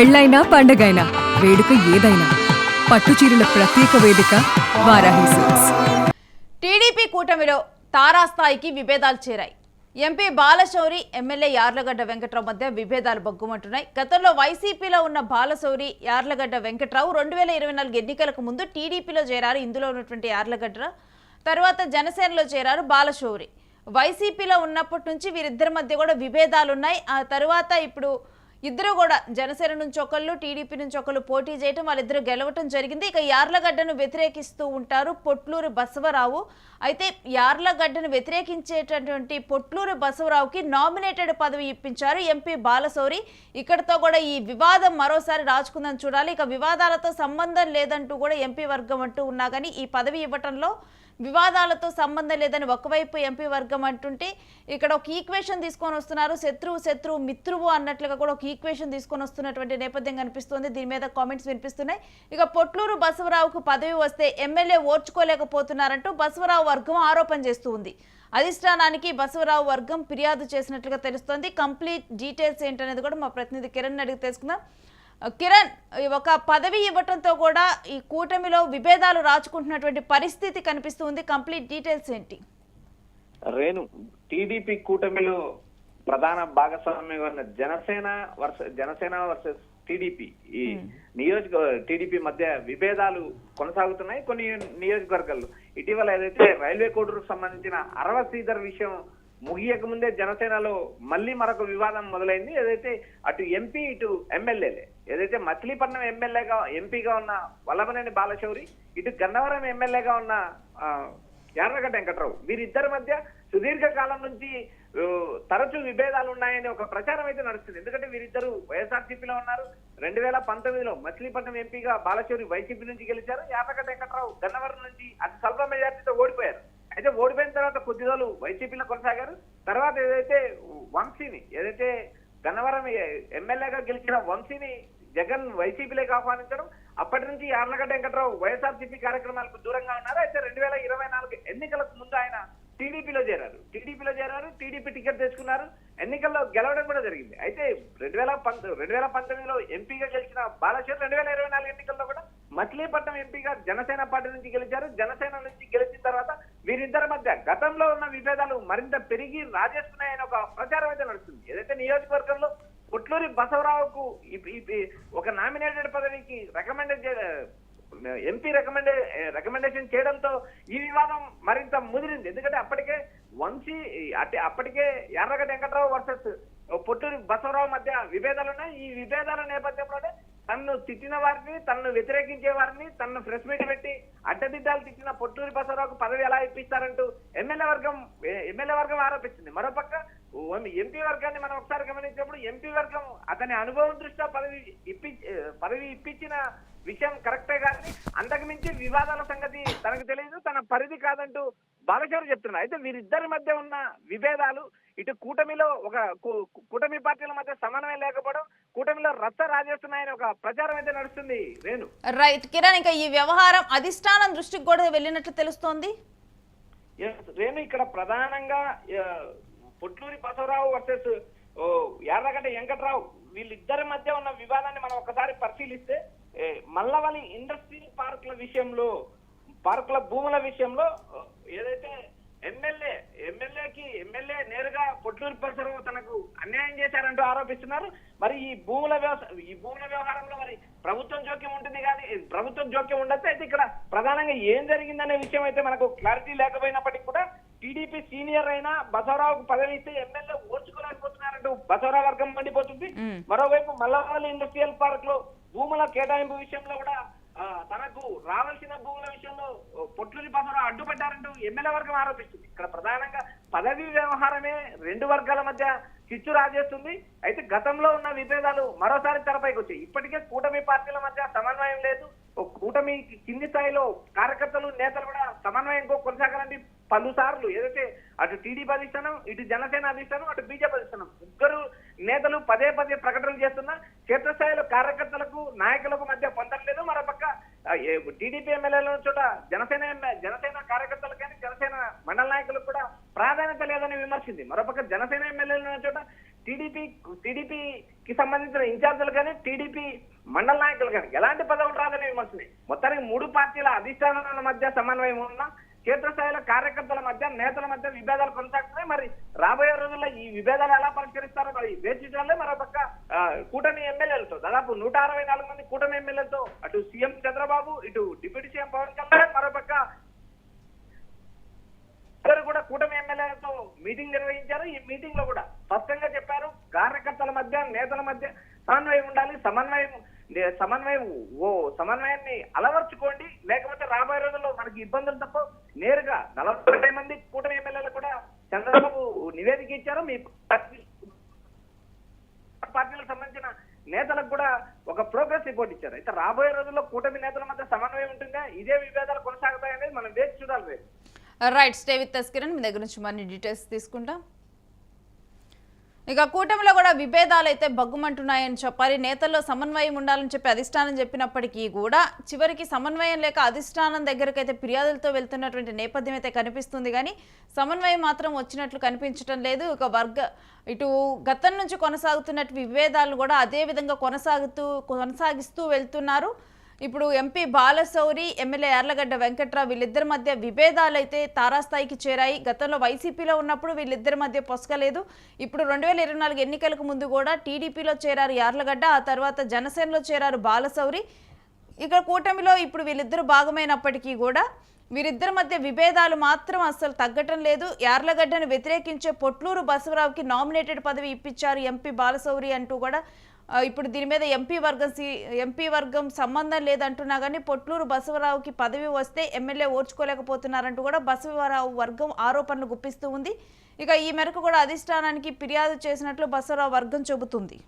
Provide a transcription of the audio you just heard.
పెళ్ళైనా పండగైనా వేడుక ఏదైనా పట్టుచీరల ప్రత్యేక వేదిక వారాహి సిల్క్స్. టీడీపీ కూటమిలో తారాస్థాయికి విభేదాలు చేరాయి. ఎంపీ బాలశౌరి, ఎమ్మెల్యే యార్లగడ్డ వెంకట్రావు మధ్య విభేదాలు బగ్గుమంటున్నాయి. గతంలో వైసీపీలో ఉన్న బాలశౌరి, యార్లగడ్డ వెంకట్రావు 2024 ఎన్నికలకు ముందు టీడీపీలో చేరారు. ఇందులో ఉన్నటువంటి యార్లగడ్డ తర్వాత జనసేనలో చేరారు బాలశౌరి. వైసీపీలో ఉన్నప్పటి నుంచి వీరిద్దరి మధ్య కూడా విభేదాలున్నాయి. ఆ తర్వాత ఇప్పుడు ఇద్దరు కూడా జనసేన నుంచి ఒకళ్ళు, టీడీపీ నుంచి ఒకళ్ళు పోటీ చేయటం, వాళ్ళిద్దరు గెలవటం జరిగింది. ఇక యార్లగడ్డను వ్యతిరేకిస్తూ ఉంటారు పొట్లూరు బసవరావు. అయితే యార్లగడ్డను వ్యతిరేకించేటటువంటి పొట్లూరు బసవరావుకి నామినేటెడ్ పదవి ఇప్పించారు ఎంపీ బాలశౌరి. ఇక్కడతో కూడా ఈ వివాదం మరోసారి రాజుకుందని చూడాలి. ఇక వివాదాలతో సంబంధం లేదంటూ కూడా ఎంపీ వర్గం అంటూ ఉన్నా కానీ ఈ పదవి ఇవ్వటంలో వివాదాలతో సంబంధం లేదని ఒకవైపు ఎంపీ వర్గం అంటుంటే ఇక్కడ ఒక ఈక్వేషన్ తీసుకొని వస్తున్నారు. శత్రువు మిత్రువు అన్నట్లుగా కూడా ఒక ఈక్వేషన్ తీసుకొని వస్తున్నటువంటి నేపథ్యం కనిపిస్తుంది. దీని మీద కామెంట్స్ వినిపిస్తున్నాయి. ఇక పొట్లూరు బసవరావుకు పదవి వస్తే ఎమ్మెల్యే ఓర్చుకోలేకపోతున్నారంటూ బసవరావు వర్గం ఆరోపణ చేస్తూ ఉంది. అధిష్టానానికి బసవరావు వర్గం ఫిర్యాదు చేసినట్లుగా తెలుస్తోంది. కంప్లీట్ డీటెయిల్స్ ఏంటనేది కూడా మా ప్రతినిధి కిరణ్ అడిగి తెలుసుకుందాం. కిరణ్, ఒక పదవి ఇవ్వటంతో కూడా ఈ కూటమిలో విభేదాలు రాచుకుంటున్నటువంటి పరిస్థితి కనిపిస్తుంది. కంప్లీట్ డీటెయిల్స్ ఏంటి? రేణు, టీడీపీ కూటమిలో ప్రధాన భాగస్వామ్యంగా ఉన్న జనసేన వర్సెస్ టీడీపీ ఈ టీడీపీ మధ్య విభేదాలు కొనసాగుతున్నాయి. కొన్ని నియోజకవర్గాల్లో ఇటీవల ఏదైతే రైల్వే కోడూరుకు సంబంధించిన అరవ శ్రీధర్ విషయం ముగియక ముందే జనసేనలో మళ్ళీ మరొక వివాదం మొదలైంది. ఏదైతే అటు ఎంపీ ఇటు ఎమ్మెల్యేలే, ఏదైతే మచిలీపట్నం ఎంపీగా ఉన్న వల్లభనేని బాలశౌరి, ఇటు గన్నవరం ఎమ్మెల్యేగా ఉన్న యార్లగడ్డ వెంకట్రావు, వీరిద్దరి మధ్య సుదీర్ఘ కాలం నుంచి తరచూ విభేదాలు ఉన్నాయని ఒక ప్రచారం అయితే నడుస్తుంది. ఎందుకంటే వీరిద్దరు వైఎస్ఆర్సీపీలో ఉన్నారు. 2019లో మచిలీపట్నం ఎంపీగా బాలశౌరి వైసీపీ నుంచి గెలిచారు. యార్లగడ్డ వెంకట్రావు గన్నవరం నుంచి అతి స్వల్ప మెజార్టీతో ఓడిపోయారు. అయితే ఓడిపోయిన తర్వాత కొద్ది రోజులు వైసీపీలో కొనసాగారు. తర్వాత వంశీని, ఏదైతే గన్నవరం ఎమ్మెల్యేగా గెలిచిన వంశీని జగన్ వైసీపీలోకి ఆహ్వానించడం, అప్పటి నుంచి యార్లగడ్డ వెంకట్రావు వైఎస్ఆర్సీపీ కార్యక్రమాలకు దూరంగా ఉన్నారు. అయితే 2024 ఎన్నికలకు ముందు ఆయన టీడీపీలో చేరారు. టీడీపీ టికెట్ తెచ్చుకున్నారు. ఎన్నికల్లో గెలవడం కూడా జరిగింది. అయితే 2019లో ఎంపీగా గెలిచిన బాలశౌరి 2024 ఎన్నికల్లో కూడా మచిలీపట్నం ఎంపీగా జనసేన పార్టీ నుంచి గెలిచారు. జనసేన నుంచి గెలిచిన తర్వాత వీరిద్దరి మధ్య గతంలో ఉన్న విభేదాలు మరింత పెరిగి రాజేస్తున్నాయని ఒక ప్రచారం అయితే నడుస్తుంది. ఏదైతే నియోజకవర్గంలో పొట్లూరి బసవరావుకు ఒక నామినేటెడ్ పదవికి ఎంపీ రికమెండేషన్ చేయడంతో ఈ వివాదం మరింత ముదిరింది. ఎందుకంటే అప్పటికే యార్లగడ్డ వెంకట్రావు వర్సెస్ పొట్లూరి బసవరావు మధ్య విభేదాలు ఉన్నాయి. ఈ విభేదాల నేపథ్యంలోనే తన్ను తిట్టిన వారిని, తన్ను వ్యతిరేకించే వారిని, తన్ను ప్రెస్ మీట్ పెట్టి అడ్డదిడ్డాలు తిట్టిన పొట్లూరి బసవరావుకు పదవి ఎలా ఇప్పిస్తారంటూ ఎమ్మెల్యే వర్గం ఆరోపించింది. మరోపక్క ఎంపీ వర్గాన్ని మనం ఒకసారి గమనించినప్పుడు ఎంపీ వర్గం అతని అనుభవం దృష్ట్యా పదవి ఇప్పించిన విషయం కరెక్టే కానీ అంతకు మించి వివాదాల సంగతి తనకు తెలియదు, తన పరిధి కాదంటూ బాలశౌరి చెప్తున్నారు. అయితే వీరిద్దరి మధ్య ఉన్న విభేదాలు ఇటు కూటమి పార్టీల మధ్య సమన్వయం లేకపోవడం, కూటమిలో రచ్చ రాజేస్తున్నాయని ఒక ప్రచారం అయితే నడుస్తుంది. రేణు, రైట్ కిరణ్, ఇంకా ఈ వ్యవహారం అధిష్టానం దృష్టికి కూడా వెళ్ళినట్లు తెలుస్తోంది. రేణు, ఇక్కడ ప్రధానంగా పొట్లూరి బసవరావు వర్సెస్ యార్లగడ్డ వెంకట్రావు వీళ్ళిద్దరి మధ్య ఉన్న వివాదాన్ని మనం ఒకసారి పరిశీలిస్తే మల్లవల్లి ఇండస్ట్రియల్ పార్కుల భూముల విషయంలో ఏదైతే ఎమ్మెల్యే నేరుగా పొట్లూరి బసవరావు తనకు అన్యాయం చేశారంటూ ఆరోపిస్తున్నారు. మరి ఈ భూముల వ్యవహారంలో మరి ప్రభుత్వం జోక్యం ఉంటుంది కానీ ప్రభుత్వం జోక్యం ఉండొచ్చు. అయితే ఇక్కడ ప్రధానంగా ఏం జరిగిందనే విషయం అయితే మనకు క్లారిటీ లేకపోయినప్పటికీ కూడా టీడీపీ సీనియర్ అయినా బసవరావుకు పదవి ఇస్తే ఎమ్మెల్యే ఓర్చుకోలేకపోతున్నారంటూ బసవరావు వర్గం మండిపోతుంది. మరోవైపు మల్లవల్లి ఇండస్ట్రియల్ పార్క్ లో భూముల కేటాయింపు విషయంలో కూడా తనకు రావాల్సిన భూముల విషయంలో పొట్లూరి బసవరావు అడ్డుపడ్డారంటూ ఎమ్మెల్యే వర్గం ఆరోపిస్తుంది. ఇక్కడ ప్రధానంగా పదవి వ్యవహారమే రెండు వర్గాల మధ్య చిచ్చు రాజేస్తుంది. అయితే గతంలో ఉన్న విభేదాలు మరోసారి తెరపైకి వచ్చాయి. ఇప్పటికే కూటమి పార్టీల మధ్య సమన్వయం లేదు. కూటమి కింది స్థాయిలో కార్యకర్తలు, నేతలు కూడా సమన్వయం కొనసాగాలంటే పలుసార్లు ఏదైతే అటు టీడీపీ అధిష్టానం, ఇటు జనసేన అధిష్టానం, అటు బీజేపీ అధిష్టానం ముగ్గురు నేతలు పదే ప్రకటనలు చేస్తున్నా క్షేత్రస్థాయిలో కార్యకర్తలకు, నాయకులకు మధ్య పొందట్లేదు. మరోపక్క టీడీపీ ఎమ్మెల్యేల చోట జనసేన కార్యకర్తలకు కానీ జనసేన మండల నాయకులకు కూడా ప్రాధాన్యత లేదని విమర్శింది. మరోపక్క జనసేన ఎమ్మెల్యేల చోట టీడీపీకి సంబంధించిన ఇన్ఛార్జీలు కానీ టీడీపీ మండల నాయకులు కానీ ఎలాంటి పదవులు రాదని విమర్శని. మొత్తానికి 3 పార్టీల అధిష్టానాల మధ్య సమన్వయం ఉన్న క్షేత్రస్థాయిలో కార్యకర్తల మధ్య నేతల మధ్య విభేదాలు కొనసాగుతున్నాయి. మరి రాబోయే రోజుల్లో ఈ విభేదాలు ఎలా పరిష్కరిస్తారో మరి వేచి చూడాలి. మరో పక్క కూటమి ఎమ్మెల్యేలతో దాదాపు 164 మంది కూటమి ఎమ్మెల్యేలతో అటు సీఎం చంద్రబాబు, ఇటు డిప్యూటీ సీఎం పవన్ కళ్యాణ్, మరో పక్క కూడా కూటమి ఎమ్మెల్యేలతో మీటింగ్ నిర్వహించారు. ఈ మీటింగ్ లో కూడా స్పష్టంగా చెప్పారు, కార్యకర్తల మధ్య నేతల మధ్య సమన్వయం ఉండాలి. సమన్వయాన్ని అలవర్చుకోండి, లేకపోతే రాబోయే రోజుల్లో మనకి ఇబ్బందులు తప్ప. నేరుగా 41 మంది కూటమి ఎమ్మెల్యేలు కూడా చంద్రబాబు నివేదిక ఇచ్చారు. మీ పార్టీలకు సంబంధించిన నేతలకు కూడా ఒక ప్రోగ్రెస్ రిపోర్ట్ ఇచ్చారు. అయితే రాబోయే రోజుల్లో కూటమి నేతల మధ్య సమన్వయం ఉంటుందా, ఇదే విభేదాలు కొనసాగుతాయనేది మనం వేచి చూడాలి. Right, stay with us Kiran. మీ దగ్గర నుంచి మరిన్ని డీటెయిల్స్ తీసుకుంటాం. ఇక కూటమిలో కూడా విభేదాలు అయితే బగ్గుమంటున్నాయని చెప్పాలి. నేతల్లో సమన్వయం ఉండాలని చెప్పి అధిష్టానం చెప్పినప్పటికీ కూడా చివరికి సమన్వయం లేక అధిష్టానం దగ్గరకు అయితే ఫిర్యాదులతో వెళ్తున్నటువంటి నేపథ్యం అయితే కనిపిస్తుంది. కానీ సమన్వయం మాత్రం వచ్చినట్లు కనిపించడం లేదు. ఇటు గతం నుంచి కొనసాగుతున్నట్టు విభేదాలను కూడా అదే విధంగా కొనసాగిస్తూ వెళ్తున్నారు. ఇప్పుడు ఎంపీ బాలశౌరి, ఎమ్మెల్యే యార్లగడ్డ వెంకట్రావు వీళ్ళిద్దరి మధ్య విభేదాలు అయితే తారాస్థాయికి చేరాయి. గతంలో వైసీపీలో ఉన్నప్పుడు వీళ్ళిద్దరి మధ్య పొసకలేదు. ఇప్పుడు 2024 ఎన్నికలకు ముందు కూడా టీడీపీలో చేరారు యార్లగడ్డ, ఆ తర్వాత జనసేనలో చేరారు బాలశౌరి. ఇక్కడ కూటమిలో ఇప్పుడు వీళ్ళిద్దరు భాగమైనప్పటికీ కూడా వీరిద్దరి మధ్య విభేదాలు మాత్రం అస్సలు తగ్గటం లేదు. యార్లగడ్డను వ్యతిరేకించే పొట్లూరు బసవరావుకి నామినేటెడ్ పదవి ఇప్పించారు ఎంపీ బాలశౌరి అంటూ కూడా ఇప్పుడు దీని మీద ఎంపీ వర్గం సంబంధం లేదంటున్నా కానీ పొట్లూరు బసవరావుకి పదవి వస్తే ఎమ్మెల్యే ఓర్చుకోలేకపోతున్నారంటూ కూడా బసవరావు వర్గం ఆరోపణలు గుప్పిస్తూ ఉంది. ఇక ఈ మేరకు కూడా అధిష్టానానికి ఫిర్యాదు చేసినట్లు బసవరావు వర్గం చెబుతుంది.